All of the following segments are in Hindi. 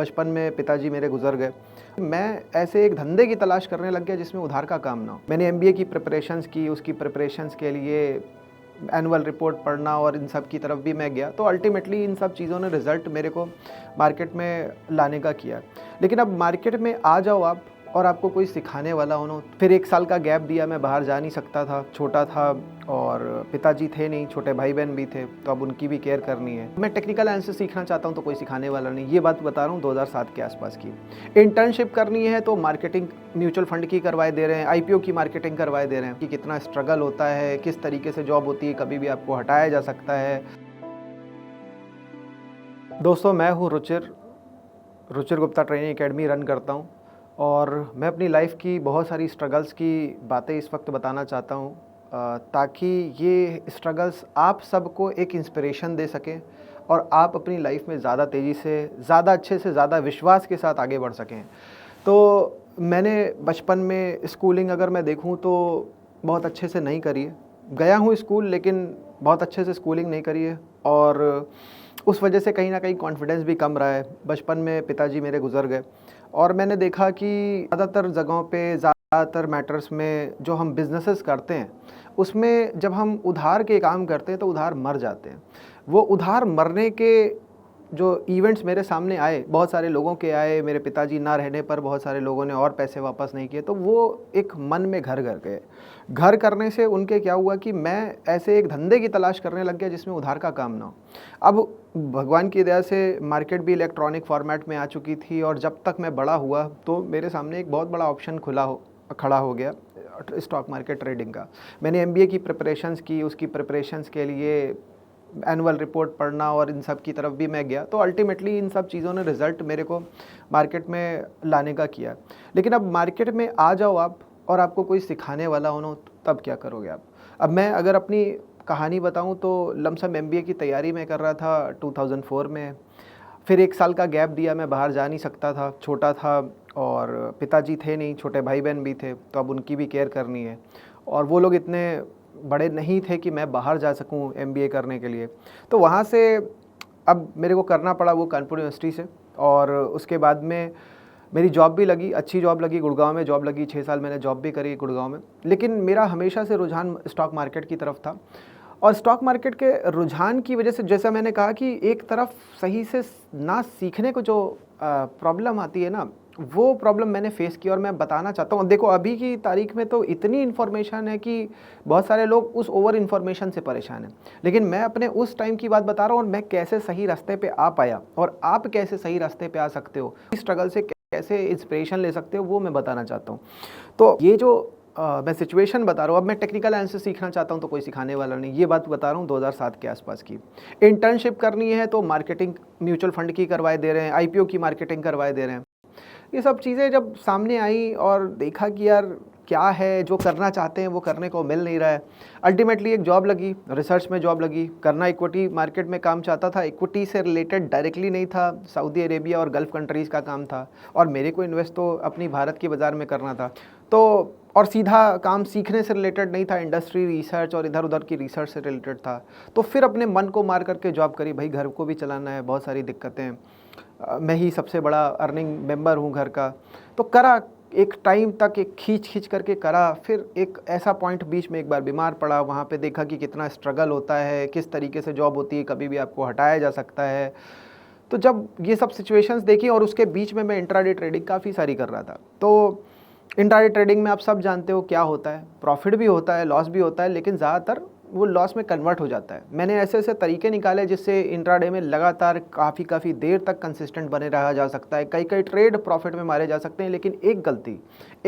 बचपन में पिताजी मेरे गुजर गए। मैं ऐसे एक धंधे की तलाश करने लग गया जिसमें उधार का काम ना हो। मैंने एमबीए की प्रिपरेशंस की, उसकी प्रिपरेशंस के लिए एनुअल रिपोर्ट पढ़ना और इन सब की तरफ भी मैं गया, तो अल्टीमेटली इन सब चीज़ों ने रिज़ल्ट मेरे को मार्केट में लाने का किया। लेकिन अब मार्केट में आ जाओ आप और आपको कोई सिखाने वाला हो ना, फिर 1 साल का गैप दिया, मैं बाहर जा नहीं सकता था, छोटा था और पिताजी थे नहीं, छोटे भाई बहन भी थे, तो अब उनकी भी केयर करनी है। मैं टेक्निकल एनालिसिस सीखना चाहता हूँ तो कोई सिखाने वाला नहीं, ये बात बता रहा हूँ 2007 के आसपास की। इंटर्नशिप करनी है तो मार्केटिंग म्यूचुअल फंड की करवाए दे रहे हैं, आईपीओ की मार्केटिंग करवाए दे रहे हैं कि कितना स्ट्रगल होता है, किस तरीके से जॉब होती है, कभी भी आपको हटाया जा सकता है। दोस्तों, मैं हूँ Ruchir Gupta training academy run करता हूँ और मैं अपनी लाइफ की बहुत सारी स्ट्रगल्स की बातें इस वक्त बताना चाहता हूँ ताकि ये स्ट्रगल्स आप सबको एक इंस्पिरेशन दे सकें और आप अपनी लाइफ में ज़्यादा तेज़ी से, ज़्यादा अच्छे से, ज़्यादा विश्वास के साथ आगे बढ़ सकें। तो मैंने बचपन में स्कूलिंग अगर मैं देखूँ तो बहुत अच्छे से नहीं करी है। गया हूँ स्कूल लेकिन बहुत अच्छे से स्कूलिंग नहीं करी है और उस वजह से कहीं ना कहीं कॉन्फिडेंस भी कम रहा है। बचपन में पिताजी मेरे गुजर गए और मैंने देखा कि ज़्यादातर जगहों पे, ज़्यादातर मैटर्स में जो हम बिजनेसेस करते हैं उसमें जब हम उधार के काम करते हैं तो उधार मर जाते हैं। वो उधार मरने के जो इवेंट्स मेरे सामने आए, बहुत सारे लोगों के आए, मेरे पिताजी ना रहने पर बहुत सारे लोगों ने और पैसे वापस नहीं किए, तो वो एक मन में घर कर गए। घर करने से उनके क्या हुआ कि मैं ऐसे एक धंधे की तलाश करने लग गया जिसमें उधार का काम ना हो। अब भगवान की दया से मार्केट भी इलेक्ट्रॉनिक फॉर्मेट में आ चुकी थी और जब तक मैं बड़ा हुआ तो मेरे सामने एक बहुत बड़ा ऑप्शन खड़ा हो गया स्टॉक मार्केट ट्रेडिंग का। मैंने एमबीए की प्रिपरेशंस की, उसकी प्रिपरेशंस के लिए एनुअल रिपोर्ट पढ़ना और इन सब की तरफ भी मैं गया, तो अल्टीमेटली इन सब चीज़ों ने रिज़ल्ट मेरे को मार्केट में लाने का किया। लेकिन अब मार्केट में आ जाओ आप और आपको कोई सिखाने वाला हो ना, तब क्या करोगे आप? अब मैं अगर अपनी कहानी बताऊं तो लमसम एमबीए की तैयारी मैं कर रहा था 2004 में। फिर 1 साल का गैप दिया, मैं बाहर जा नहीं सकता था, छोटा था और पिताजी थे नहीं, छोटे भाई बहन भी थे, तो अब उनकी भी केयर करनी है और वो लोग इतने बड़े नहीं थे कि मैं बाहर जा सकूं एमबीए करने के लिए। तो वहाँ से अब मेरे को करना पड़ा वो कानपुर यूनिवर्सिटी से और उसके बाद में मेरी जॉब भी लगी, अच्छी जॉब लगी, गुड़गांव में जॉब लगी, 6 साल मैंने जॉब भी करी गुड़गांव में। लेकिन मेरा हमेशा से रुझान स्टॉक मार्केट की तरफ था और स्टॉक मार्केट के रुझान की वजह से, जैसा मैंने कहा कि एक तरफ सही से ना सीखने को जो प्रॉब्लम आती है ना, वो प्रॉब्लम मैंने फेस की और मैं बताना चाहता हूँ। देखो, अभी की तारीख में तो इतनी इन्फॉर्मेशन है कि बहुत सारे लोग उस ओवर इन्फॉर्मेशन से परेशान हैं, लेकिन मैं अपने उस टाइम की बात बता रहा हूँ और मैं कैसे सही रास्ते पे आ पाया और आप कैसे सही रास्ते पे आ सकते हो, इस स्ट्रगल से कैसे इंस्पिरेशन ले सकते हो, वो मैं बताना चाहता हूँ। तो ये जो मैं सिचुएशन बता रहा हूँ, अब मैं टेक्निकल एनालिसिस सीखना चाहता हूँ तो कोई सिखाने वाला नहीं, ये बात बता रहा हूँ 2007 के आसपास की। इंटर्नशिप करनी है तो मार्केटिंग म्यूचुअल फंड की करवाए दे रहे हैं, आईपीओ की मार्केटिंग करवाए दे रहे हैं। ये सब चीज़ें जब सामने आई और देखा कि यार क्या है, जो करना चाहते हैं वो करने को मिल नहीं रहा है। अल्टीमेटली एक जॉब लगी, रिसर्च में जॉब लगी, करना इक्विटी मार्केट में काम चाहता था, इक्विटी से रिलेटेड डायरेक्टली नहीं था, सऊदी अरेबिया और गल्फ़ कंट्रीज़ का काम था और मेरे को इन्वेस्ट तो अपनी भारत के बाज़ार में करना था। तो और सीधा काम सीखने से रिलेटेड नहीं था, इंडस्ट्री रिसर्च और इधर उधर की रिसर्च से रिलेटेड था। तो फिर अपने मन को मार करके जॉब करी, भाई घर को भी चलाना है, बहुत सारी दिक्कतें, मैं ही सबसे बड़ा अर्निंग मेंबर हूँ घर का। तो करा, एक टाइम तक एक खींच करके करा। फिर एक ऐसा पॉइंट बीच में एक बार बीमार पड़ा, वहाँ पे देखा कि कितना स्ट्रगल होता है, किस तरीके से जॉब होती है, कभी भी आपको हटाया जा सकता है। तो जब ये सब सिचुएशंस देखी और उसके बीच में मैं इंट्राडे ट्रेडिंग काफ़ी सारी कर रहा था। तो इंट्राडे ट्रेडिंग में आप सब जानते हो क्या होता है, प्रॉफिट भी होता है, लॉस भी होता है, लेकिन ज़्यादातर वो लॉस में कन्वर्ट हो जाता है। मैंने ऐसे ऐसे तरीके निकाले जिससे इंट्राडे में लगातार काफ़ी देर तक कंसिस्टेंट बने रहा जा सकता है। कई ट्रेड प्रॉफिट में मारे जा सकते हैं, लेकिन एक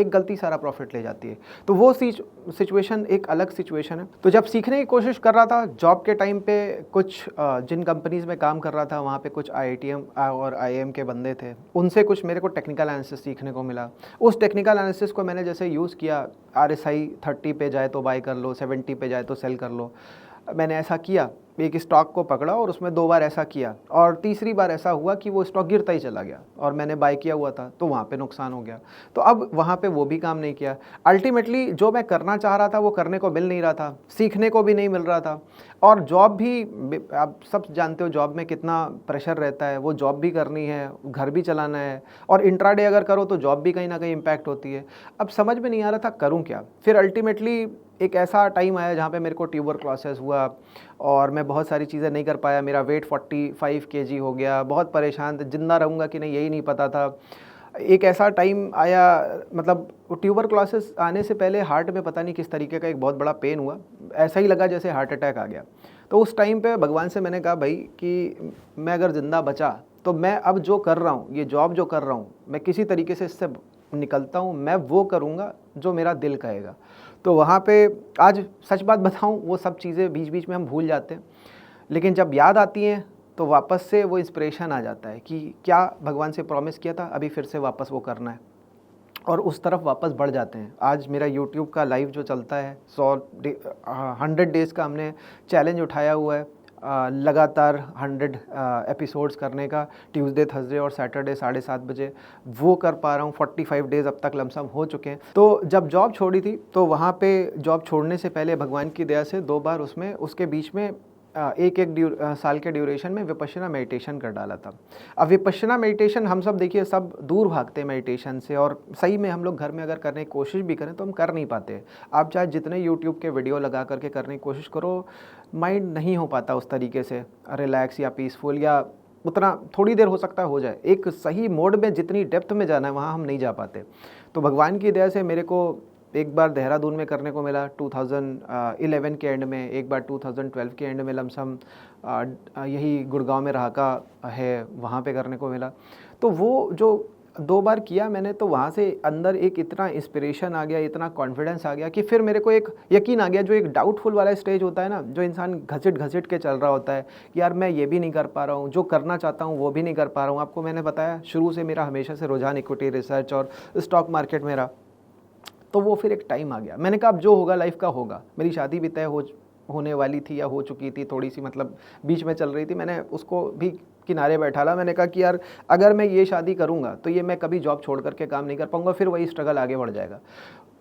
गलती सारा प्रॉफिट ले जाती है। तो वो सिचुएशन एक अलग सिचुएशन है। तो जब सीखने की कोशिश कर रहा था जॉब के टाइम पे, कुछ जिन कंपनीज़ में काम कर रहा था वहाँ पे कुछ आईआईटीएम और आईएएम के बंदे थे, उनसे कुछ मेरे को टेक्निकल एनालिसिस सीखने को मिला। उस टेक्निकल एनालिसिस को मैंने जैसे यूज़ किया, RSI 30 पे जाए तो बाय कर लो, 70 पे जाए तो सेल कर लो। मैंने ऐसा किया, एक स्टॉक को पकड़ा और उसमें 2 बार ऐसा किया और तीसरी बार ऐसा हुआ कि वो स्टॉक गिरता ही चला गया और मैंने बाय किया हुआ था, तो वहाँ पे नुकसान हो गया। तो अब वहाँ पे वो भी काम नहीं किया। अल्टीमेटली जो मैं करना चाह रहा था वो करने को मिल नहीं रहा था, सीखने को भी नहीं मिल रहा था और जॉब भी आप सब जानते हो जॉब में कितना प्रेशर रहता है, वो जॉब भी करनी है, घर भी चलाना है और इंट्राडे अगर करो तो जॉब भी कहीं न कहीं इम्पैक्ट होती है। अब समझ में नहीं आ रहा था करूँ क्या? फिर अल्टीमेटली एक ऐसा टाइम आया जहाँ पे मेरे को ट्यूबरक्लोसिस हुआ और मैं बहुत सारी चीज़ें नहीं कर पाया, मेरा वेट 45 केजी हो गया, बहुत परेशान था, ज़िंदा रहूँगा कि नहीं यही नहीं पता था। एक ऐसा टाइम आया, मतलब वो ट्यूबरक्लोसिस आने से पहले हार्ट में पता नहीं किस तरीके का एक बहुत बड़ा पेन हुआ, ऐसा ही लगा जैसे हार्ट अटैक आ गया। तो उस टाइम पे भगवान से मैंने कहा भाई कि मैं अगर ज़िंदा बचा तो मैं अब जो कर रहा हूँ, ये जॉब जो कर रहा हूँ, मैं किसी तरीके से इससे निकलता हूँ, मैं वो करूँगा जो मेरा दिल कहेगा। तो वहाँ पे आज सच बात बताऊँ, वो सब चीज़ें बीच-बीच में हम भूल जाते हैं, लेकिन जब याद आती हैं तो वापस से वो इंस्पिरेशन आ जाता है कि क्या भगवान से प्रॉमिस किया था, अभी फिर से वापस वो करना है और उस तरफ वापस बढ़ जाते हैं। आज मेरा यूट्यूब का लाइव जो चलता है 100 डेज़ का हमने चैलेंज उठाया हुआ है, लगातार 100 एपिसोड्स करने का, ट्यूसडे, थर्सडे और सैटरडे 7:30 बजे वो कर पा रहा हूँ। 45 डेज़ अब तक लमसम हो चुके हैं। तो जब जॉब छोड़ी थी तो वहाँ पे जॉब छोड़ने से पहले भगवान की दया से 2 बार उसमें उसके बीच में एक साल के ड्यूरेशन में विपश्यना मेडिटेशन कर डाला था। अब विपश्यना मेडिटेशन हम सब देखिए सब दूर भागते हैं मेडिटेशन से और सही में हम लोग घर में अगर करने की कोशिश भी करें तो हम कर नहीं पाते। आप चाहे जितने यूट्यूब के वीडियो लगा करके करने की कोशिश करो, माइंड नहीं हो पाता उस तरीके से रिलैक्स या पीसफुल, या उतना थोड़ी देर हो सकता है हो जाए। एक सही मोड में जितनी डेप्थ में जाना है वहाँ हम नहीं जा पाते। तो भगवान की दया से मेरे को एक बार देहरादून में करने को मिला 2011 के एंड में, एक बार 2012 के एंड में लमसम यही गुड़गांव में रहाका है वहाँ पे करने को मिला। तो वो जो 2 बार किया मैंने, तो वहाँ से अंदर एक इतना इंस्पिरेशन आ गया, इतना कॉन्फिडेंस आ गया कि फिर मेरे को एक यकीन आ गया, जो एक डाउटफुल वाला स्टेज होता है ना, जो इंसान घसीट के चल रहा होता है कि यार मैं ये भी नहीं कर पा रहा हूँ, जो करना चाहता हूँ वो भी नहीं कर पा रहा हूँ। आपको मैंने बताया शुरू से मेरा हमेशा से रुझान इक्विटी रिसर्च और स्टॉक मार्केट में रहा। तो वो फिर एक टाइम आ गया, मैंने कहा अब जो होगा लाइफ का होगा। मेरी शादी भी तय होने वाली थी या हो चुकी थी, थोड़ी सी मतलब बीच में चल रही थी, मैंने उसको भी किनारे बैठा ला। मैंने कहा कि यार अगर मैं ये शादी करूँगा तो ये मैं कभी जॉब छोड़ करके काम नहीं कर पाऊँगा, फिर वही स्ट्रगल आगे बढ़ जाएगा।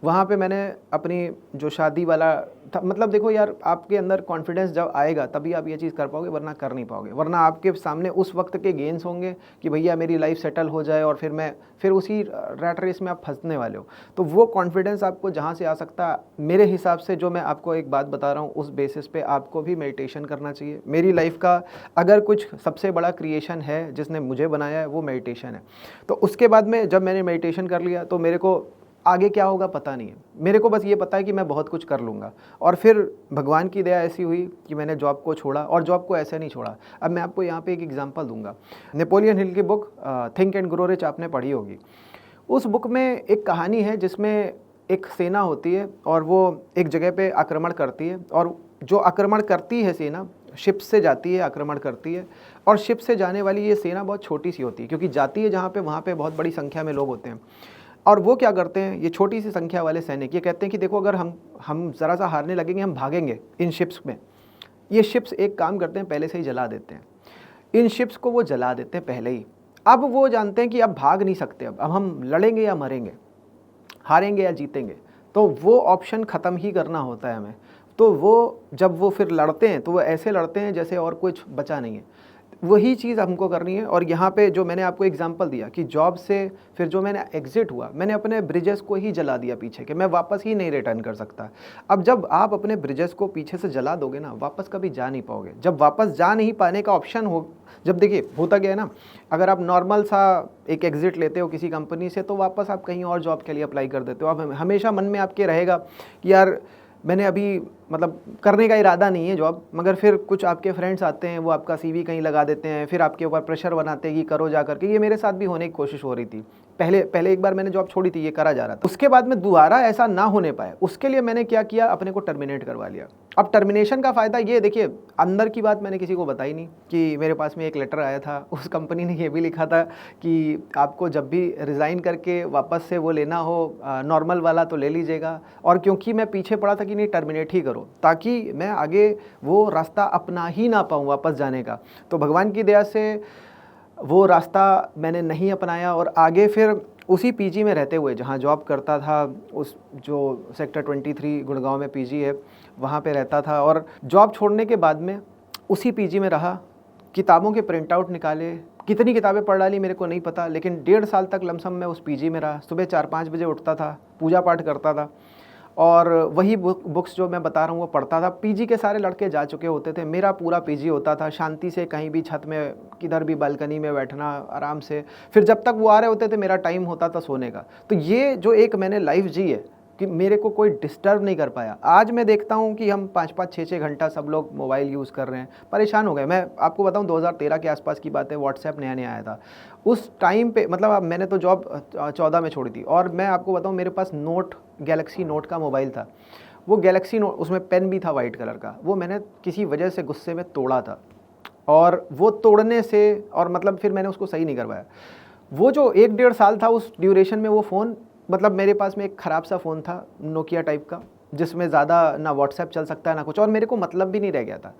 वहाँ पे मैंने अपनी जो शादी वाला था, मतलब देखो यार आपके अंदर कॉन्फिडेंस जब आएगा तभी आप ये चीज़ कर पाओगे, वरना कर नहीं पाओगे। वरना आपके सामने उस वक्त के गेन्स होंगे कि भैया मेरी लाइफ सेटल हो जाए और फिर उसी रैट रेस में आप फंसने वाले हो। तो वो कॉन्फिडेंस आपको जहाँ से आ सकता है, मेरे हिसाब से जो मैं आपको एक बात बता रहा हूँ उस बेसिस पे आपको भी मेडिटेशन करना चाहिए। मेरी लाइफ का अगर कुछ सबसे बड़ा क्रिएशन है जिसने मुझे बनाया है वो मेडिटेशन है। तो उसके बाद में जब मैंने मेडिटेशन कर लिया तो मेरे को आगे क्या होगा पता नहीं है, मेरे को बस ये पता है कि मैं बहुत कुछ कर लूँगा। और फिर भगवान की दया ऐसी हुई कि मैंने जॉब को छोड़ा, और जॉब को ऐसे नहीं छोड़ा। अब मैं आपको यहाँ पे एक एग्जांपल दूंगा। नेपोलियन हिल की book think and grow rich आपने पढ़ी होगी। उस बुक में एक कहानी है जिसमें एक सेना होती है और वो एक जगह पे आक्रमण करती है, और जो आक्रमण करती है सेना शिप से जाती है, आक्रमण करती है, और शिप से जाने वाली ये सेना बहुत छोटी सी होती है क्योंकि जाती है जहाँ पे वहाँ पे बहुत बड़ी संख्या में लोग होते हैं। और वो क्या करते हैं, ये छोटी सी संख्या वाले सैनिक ये कहते हैं कि देखो अगर हम ज़रा सा हारने लगेंगे, हम भागेंगे इन शिप्स में। ये शिप्स एक काम करते हैं, पहले से ही जला देते हैं। इन शिप्स को वो जला देते हैं पहले ही। अब वो जानते हैं कि अब भाग नहीं सकते, अब हम लड़ेंगे या मरेंगे, हारेंगे या जीतेंगे, तो वो ऑप्शन ख़त्म ही करना होता है हमें। तो वो जब वो फिर लड़ते हैं तो वो ऐसे लड़ते हैं जैसे और कुछ बचा नहीं है। वही चीज़ हमको करनी है। और यहाँ पे जो मैंने आपको एग्जांपल दिया कि जॉब से फिर जो मैंने एग्जिट हुआ, मैंने अपने ब्रिजेस को ही जला दिया पीछे के, मैं वापस ही नहीं रिटर्न कर सकता। अब जब आप अपने ब्रिजेस को पीछे से जला दोगे ना, वापस कभी जा नहीं पाओगे। जब वापस जा नहीं पाने का ऑप्शन हो, जब देखिए होता क्या है ना, अगर आप नॉर्मल सा एक एग्जिट लेते हो किसी कंपनी से तो वापस आप कहीं और जॉब के लिए अप्लाई कर देते हो। आप हमेशा मन में आपके रहेगा कि यार मैंने अभी मतलब करने का इरादा नहीं है जॉब, मगर फिर कुछ आपके फ्रेंड्स आते हैं, वो आपका सीवी कहीं लगा देते हैं, फिर आपके ऊपर प्रेशर बनाते हैं कि करो जा करके। ये मेरे साथ भी होने की कोशिश हो रही थी। पहले एक बार मैंने जॉब छोड़ी थी, ये करा जा रहा था। उसके बाद में दोबारा ऐसा ना होने पाए उसके लिए मैंने क्या किया, अपने को टर्मिनेट करवा लिया। अब टर्मिनेशन का फ़ायदा ये देखिए, अंदर की बात मैंने किसी को बताई नहीं कि मेरे पास में एक लेटर आया था, उस कंपनी ने ये भी लिखा था कि आपको जब भी रिज़ाइन करके वापस से वो लेना हो नॉर्मल वाला तो ले लीजिएगा, और क्योंकि मैं पीछे पड़ा था कि नहीं टर्मिनेट ही करो, ताकि मैं आगे वो रास्ता अपना ही ना पाऊँ वापस जाने का। तो भगवान की दया से वो रास्ता मैंने नहीं अपनाया और आगे फिर उसी पीजी में रहते हुए जहाँ जॉब करता था, उस जो सेक्टर 23 गुड़गांव में पीजी है, वहाँ पे रहता था, और जॉब छोड़ने के बाद में उसी पीजी में रहा, किताबों के प्रिंट आउट निकाले, कितनी किताबें पढ़ डाली मेरे को नहीं पता, लेकिन 1.5 साल तक लमसम मैं उस पीजी में रहा। सुबह 4-5 बजे उठता था, पूजा पाठ करता था, और वही बुक्स जो मैं बता रहा हूँ वो पढ़ता था। पीजी के सारे लड़के जा चुके होते थे, मेरा पूरा पीजी होता था, शांति से कहीं भी छत में, किधर भी बालकनी में बैठना आराम से। फिर जब तक वो आ रहे होते थे मेरा टाइम होता था सोने का। तो ये जो एक मैंने लाइफ जी है कि मेरे को कोई डिस्टर्ब नहीं कर पाया। आज मैं देखता हूँ कि हम 5-5 6-6 घंटा सब लोग मोबाइल यूज़ कर रहे हैं, परेशान हो गए। मैं आपको बताऊँ 2013 के आसपास की बात है, व्हाट्सएप नया नया आया था उस टाइम पे, मतलब अब मैंने तो जॉब 14 में छोड़ी थी, और मैं आपको बताऊँ मेरे पास नोट, गैलेक्सी नोट का मोबाइल था। वो गैलेक्सी नोट, उसमें पेन भी था वाइट कलर का, वो मैंने किसी वजह से गुस्से में तोड़ा था, और वो तोड़ने से, और मतलब फिर मैंने उसको सही नहीं करवाया। वो जो 1-1.5 साल था, उस ड्यूरेशन में वो फ़ोन, मतलब मेरे पास में एक ख़राब सा फ़ोन था नोकिया टाइप का, जिसमें ज़्यादा ना व्हाट्सएप चल सकता है ना कुछ, और मेरे को मतलब भी नहीं रह गया था।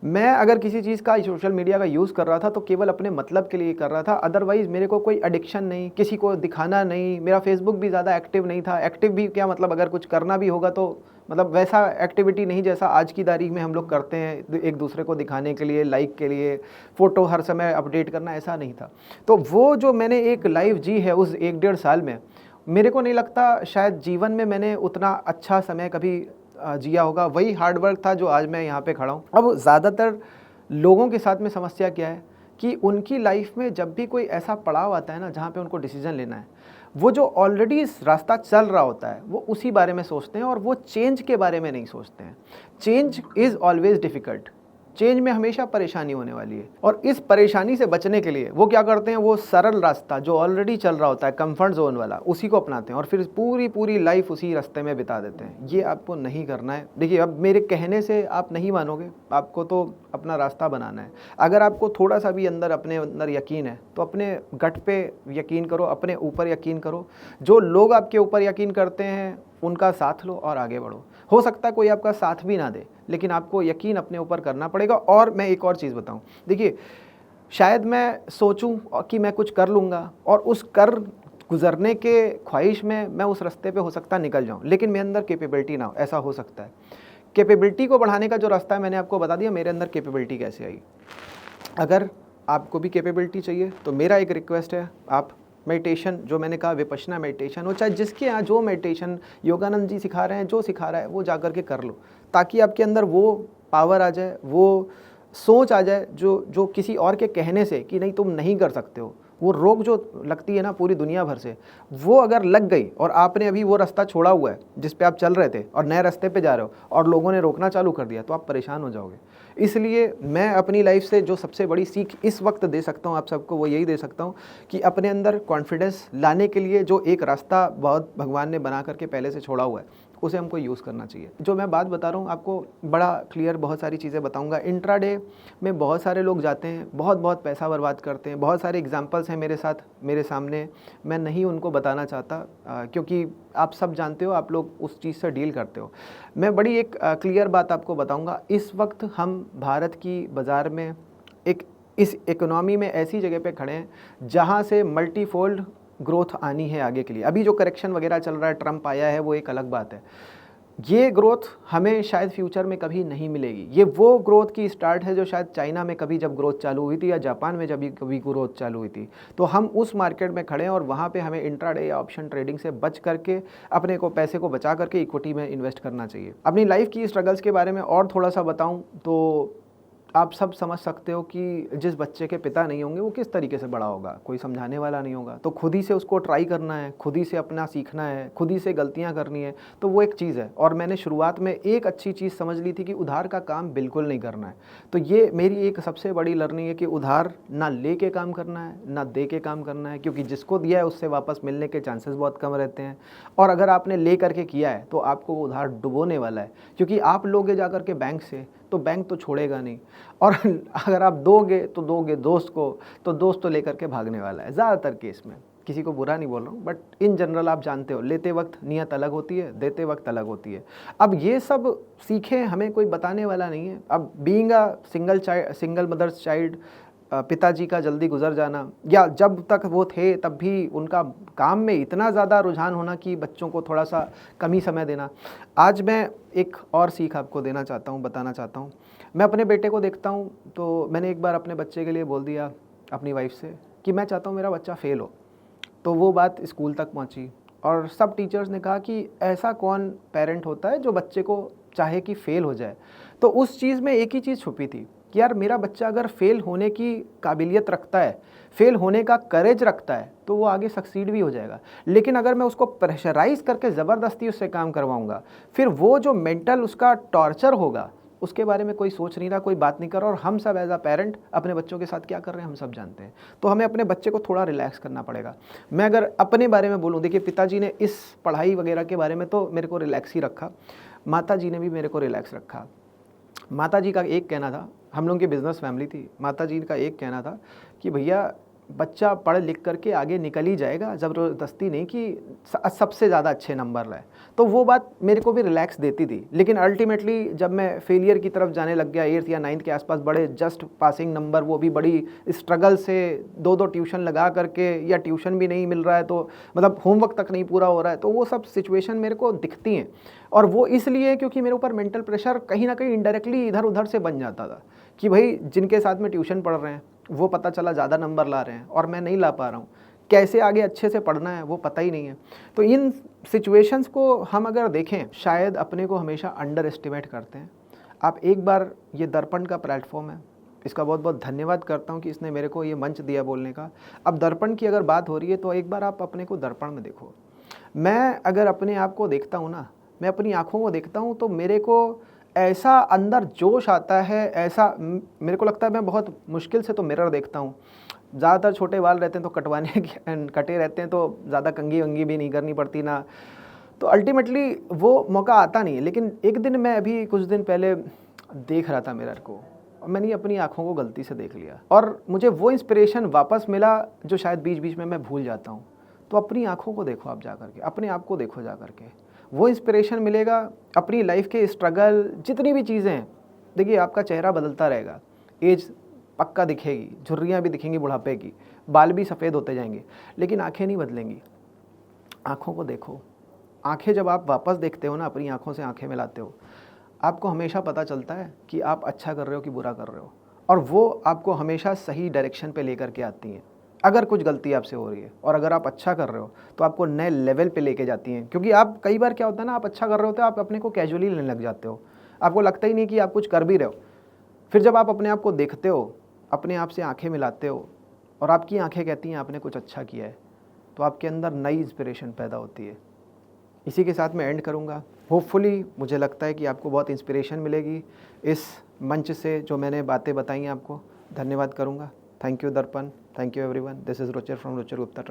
मैं अगर किसी चीज़ का, सोशल मीडिया का यूज़ कर रहा था तो केवल अपने मतलब के लिए कर रहा था, अदरवाइज़ मेरे को कोई एडिक्शन नहीं, किसी को दिखाना नहीं। मेरा फेसबुक भी ज़्यादा एक्टिव नहीं था, एक्टिव भी क्या मतलब, अगर कुछ करना भी होगा तो मतलब वैसा एक्टिविटी नहीं जैसा आज की तारीख में हम लोग करते हैं, एक दूसरे को दिखाने के लिए, लाइक के लिए, फ़ोटो हर समय अपडेट करना, ऐसा नहीं था। तो वो जो मैंने एक लाइफ जी है उस 1-1.5 साल में, मेरे को नहीं लगता शायद जीवन में मैंने उतना अच्छा समय कभी जिया होगा। वही हार्ड वर्क था जो आज मैं यहाँ पे खड़ा हूँ। अब ज़्यादातर लोगों के साथ में समस्या क्या है कि उनकी लाइफ में जब भी कोई ऐसा पड़ाव आता है ना जहाँ पे उनको डिसीजन लेना है, वो जो ऑलरेडी इस रास्ता चल रहा होता है वो उसी बारे में सोचते हैं, और वो चेंज के बारे में नहीं सोचते हैं। Change is always difficult, change में हमेशा परेशानी होने वाली है, और इस परेशानी से बचने के लिए वो क्या करते हैं, वो सरल रास्ता जो ऑलरेडी चल रहा होता है, कंफर्ट जोन वाला, उसी को अपनाते हैं, और फिर पूरी पूरी लाइफ उसी रास्ते में बिता देते हैं। ये आपको नहीं करना है। देखिए, अब मेरे कहने से आप नहीं मानोगे, आपको तो अपना रास्ता बनाना है। अगर आपको थोड़ा सा भी अपने अंदर यकीन है तो अपने गट पे यकीन करो, अपने ऊपर यकीन करो। जो लोग आपके ऊपर यकीन करते हैं उनका साथ लो और आगे बढ़ो। हो सकता है कोई आपका साथ भी ना दे, लेकिन आपको यकीन अपने ऊपर करना पड़ेगा। और मैं एक और चीज़ बताऊं, देखिए, शायद मैं सोचूं कि मैं कुछ कर लूँगा, और उस कर गुजरने के ख्वाहिश में मैं उस रास्ते पे हो सकता है निकल जाऊं, लेकिन मेरे अंदर कैपेबिलिटी ना हो, ऐसा हो सकता है। कैपेबिलिटी को बढ़ाने का जो रास्ता है मैंने आपको बता दिया, मेरे अंदर कैपेबिलिटी कैसे आई। अगर आपको भी कैपेबिलिटी चाहिए तो मेरा एक रिक्वेस्ट है, आप मेडिटेशन, जो मैंने कहा विपश्यना मेडिटेशन हो, चाहे जिसके यहाँ जो मेडिटेशन योगानंद जी सिखा रहे हैं, जो सिखा रहा है वो जा कर के कर लो, ताकि आपके अंदर वो पावर आ जाए, वो सोच आ जाए जो किसी और के कहने से कि नहीं तुम नहीं कर सकते हो, वो रोग जो लगती है ना पूरी दुनिया भर से, वो अगर लग गई, और आपने अभी वो रास्ता छोड़ा हुआ है जिस पे आप चल रहे थे और नए रास्ते पे जा रहे हो, और लोगों ने रोकना चालू कर दिया, तो आप परेशान हो जाओगे। इसलिए मैं अपनी लाइफ से जो सबसे बड़ी सीख इस वक्त दे सकता हूँ आप सबको, वो यही दे सकता हूँ कि अपने अंदर कॉन्फिडेंस लाने के लिए जो एक रास्ता बहुत भगवान ने बना करके पहले से छोड़ा हुआ है, उसे हमको यूज़ करना चाहिए। जो मैं बात बता रहा हूँ आपको बड़ा क्लियर, बहुत सारी चीज़ें बताऊँगा। इंट्राडे में बहुत सारे लोग जाते हैं, बहुत बहुत पैसा बर्बाद करते हैं। बहुत सारे एग्जांपल्स हैं मेरे साथ, मेरे सामने, मैं नहीं उनको बताना चाहता क्योंकि आप सब जानते हो, आप लोग उस चीज़ से डील करते हो। मैं बड़ी एक क्लियर बात आपको बताऊँगा। इस वक्त हम भारत की बाज़ार में इस इकोनॉमी में ऐसी जगह पे खड़े हैं जहाँ से मल्टीफोल्ड ग्रोथ आनी है आगे के लिए। अभी जो करेक्शन वगैरह चल रहा है, ट्रम्प आया है, वो एक अलग बात है। ये ग्रोथ हमें शायद फ्यूचर में कभी नहीं मिलेगी। ये वो ग्रोथ की स्टार्ट है जो शायद चाइना में कभी जब ग्रोथ चालू हुई थी, या जापान में जब कभी ग्रोथ चालू हुई थी। तो हम उस मार्केट में खड़े हैं, और वहाँ पे हमें इंट्राडे या ऑप्शन ट्रेडिंग से बच करके अपने को पैसे को बचा करके इक्विटी में इन्वेस्ट करना चाहिए। अपनी लाइफ की स्ट्रगल्स के बारे में और थोड़ा सा बताऊँ तो आप सब समझ सकते हो कि जिस बच्चे के पिता नहीं होंगे वो किस तरीके से बड़ा होगा, कोई समझाने वाला नहीं होगा, तो खुद ही से उसको ट्राई करना है, खुद ही से अपना सीखना है, खुद ही से गलतियां करनी है, तो वो एक चीज़ है। और मैंने शुरुआत में एक अच्छी चीज़ समझ ली थी कि उधार का काम बिल्कुल नहीं करना है। तो ये मेरी एक सबसे बड़ी लर्निंग है कि उधार ना ले के काम करना है, ना दे के काम करना है, क्योंकि जिसको दिया है उससे वापस मिलने के चांसेस बहुत कम रहते हैं। और अगर आपने ले करके किया है तो आपको वो उधार डुबोने वाला है, क्योंकि आप लोगे जा करके बैंक से तो बैंक तो छोड़ेगा नहीं, और अगर आप दोगे तो दोगे दोस्त को, तो दोस्त तो लेकर के भागने वाला है ज़्यादातर केस में। किसी को बुरा नहीं बोल रहा हूँ, बट इन जनरल आप जानते हो, लेते वक्त नीयत अलग होती है, देते वक्त अलग होती है। अब ये सब सीखें हमें कोई बताने वाला नहीं है। अब being a single mothers child, पिताजी का जल्दी गुजर जाना, या जब तक वो थे तब भी उनका काम में इतना ज़्यादा रुझान होना कि बच्चों को थोड़ा सा कम ही समय देना। आज मैं एक और सीख आपको देना चाहता हूँ, बताना चाहता हूँ। मैं अपने बेटे को देखता हूँ, तो मैंने एक बार अपने बच्चे के लिए बोल दिया अपनी वाइफ से कि मैं चाहता हूँ मेरा बच्चा फ़ेल हो। तो वो बात स्कूल तक पहुँची और सब टीचर्स ने कहा कि ऐसा कौन पेरेंट होता है जो बच्चे को चाहे कि फ़ेल हो जाए। तो उस चीज़ में एक ही चीज़ छुपी थी कि यार मेरा बच्चा अगर फ़ेल होने की काबिलियत रखता है, फ़ेल होने का करेज रखता है, तो वो आगे सक्सीड भी हो जाएगा। लेकिन अगर मैं उसको प्रेशराइज़ करके ज़बरदस्ती उससे काम करवाऊँगा, फिर वो जो मेंटल उसका टॉर्चर होगा, उसके बारे में कोई सोच नहीं रहा, कोई बात नहीं कर रहा। और हम सब एज़ अ पेरेंट अपने बच्चों के साथ क्या कर रहे हैं हम सब जानते हैं। तो हमें अपने बच्चे को थोड़ा रिलैक्स करना पड़ेगा। मैं अगर अपने बारे में बोलूँ, देखिए पिताजी ने इस पढ़ाई वगैरह के बारे में तो मेरे को रिलैक्स ही रखा, माताजी ने भी मेरे को रिलैक्स रखा। माताजी का एक कहना था, हम लोगों की बिज़नेस फैमिली थी, माताजी का एक कहना था कि भैया बच्चा पढ़ लिख करके आगे निकल ही जाएगा, ज़बरदस्ती नहीं कि सबसे ज़्यादा अच्छे नंबर लाए। तो वो बात मेरे को भी रिलैक्स देती थी। लेकिन अल्टीमेटली जब मैं फेलियर की तरफ जाने लग गया, 8th या 9th के आसपास, बड़े जस्ट पासिंग नंबर, वो भी बड़ी स्ट्रगल से, 2-2 ट्यूशन लगा करके, या ट्यूशन भी नहीं मिल रहा है तो मतलब होमवर्क तक नहीं पूरा हो रहा है, तो वो सब सिचुएशन मेरे को दिखती हैं। और वो इसलिए क्योंकि मेरे ऊपर मेंटल प्रेशर कहीं ना कहीं इनडायरेक्टली इधर उधर से बन जाता था कि भाई जिनके साथ में ट्यूशन पढ़ रहे हैं वो पता चला ज़्यादा नंबर ला रहे हैं और मैं नहीं ला पा रहा हूँ, कैसे आगे अच्छे से पढ़ना है वो पता ही नहीं है। तो इन सिचुएशंस को हम अगर देखें, शायद अपने को हमेशा अंडर एस्टिमेट करते हैं। आप एक बार, ये दर्पण का प्लेटफॉर्म है, इसका बहुत बहुत धन्यवाद करता हूँ कि इसने मेरे को ये मंच दिया बोलने का। अब दर्पण की अगर बात हो रही है तो एक बार आप अपने को दर्पण में देखो। मैं अगर अपने आप को देखता हूँ ना, मैं अपनी आँखों को देखता हूँ, तो मेरे को ऐसा अंदर जोश आता है, ऐसा मेरे को लगता है मैं बहुत मुश्किल से तो मिरर देखता हूँ। ज़्यादातर छोटे बाल रहते हैं तो कटवाने के कटे रहते हैं, तो ज़्यादा कंघी वंगी भी नहीं करनी पड़ती ना, तो अल्टीमेटली वो मौका आता नहीं है। लेकिन एक दिन मैं अभी कुछ दिन पहले देख रहा था मिरर को, और मैंने अपनी आँखों को गलती से देख लिया और मुझे वो इंस्पिरेशन वापस मिला जो शायद बीच बीच में मैं भूल जाता हूँ। तो अपनी आँखों को देखो आप जा करके, अपने आप को देखो जा करके, वो इंस्पिरेशन मिलेगा। अपनी लाइफ के स्ट्रगल जितनी भी चीज़ें हैं, देखिए आपका चेहरा बदलता रहेगा, एज पक्का दिखेगी, झुर्रियाँ भी दिखेंगी बुढ़ापे की, बाल भी सफ़ेद होते जाएंगे, लेकिन आंखें नहीं बदलेंगी। आँखों को देखो। आँखें जब आप वापस देखते हो ना, अपनी आँखों से आँखें मिलाते हो, आपको हमेशा पता चलता है कि आप अच्छा कर रहे हो कि बुरा कर रहे हो, और वो आपको हमेशा सही डायरेक्शन पे लेकर के आती हैं। अगर कुछ गलती आपसे हो रही है और अगर आप अच्छा कर रहे हो तो आपको नए लेवल पे लेके जाती हैं। क्योंकि आप कई बार क्या होता है ना, आप अच्छा कर रहे होते हो, आप अपने को कैजुअली लेने लग जाते हो, आपको लगता ही नहीं कि आप कुछ कर भी रहे हो। फिर जब आप अपने आप को देखते हो, अपने आप से आंखें मिलाते हो और आपकी आंखें कहती हैं आपने कुछ अच्छा किया है, तो आपके अंदर नई इंस्पिरेशन पैदा होती है। इसी के साथ मैं एंड करूँगा। होपफुली मुझे लगता है कि आपको बहुत इंस्पिरेशन मिलेगी इस मंच से, जो मैंने बातें बताई हैं आपको। धन्यवाद करूँगा। Thank you Darpan, thank you everyone. This is Ruchir from Ruchir Gupta.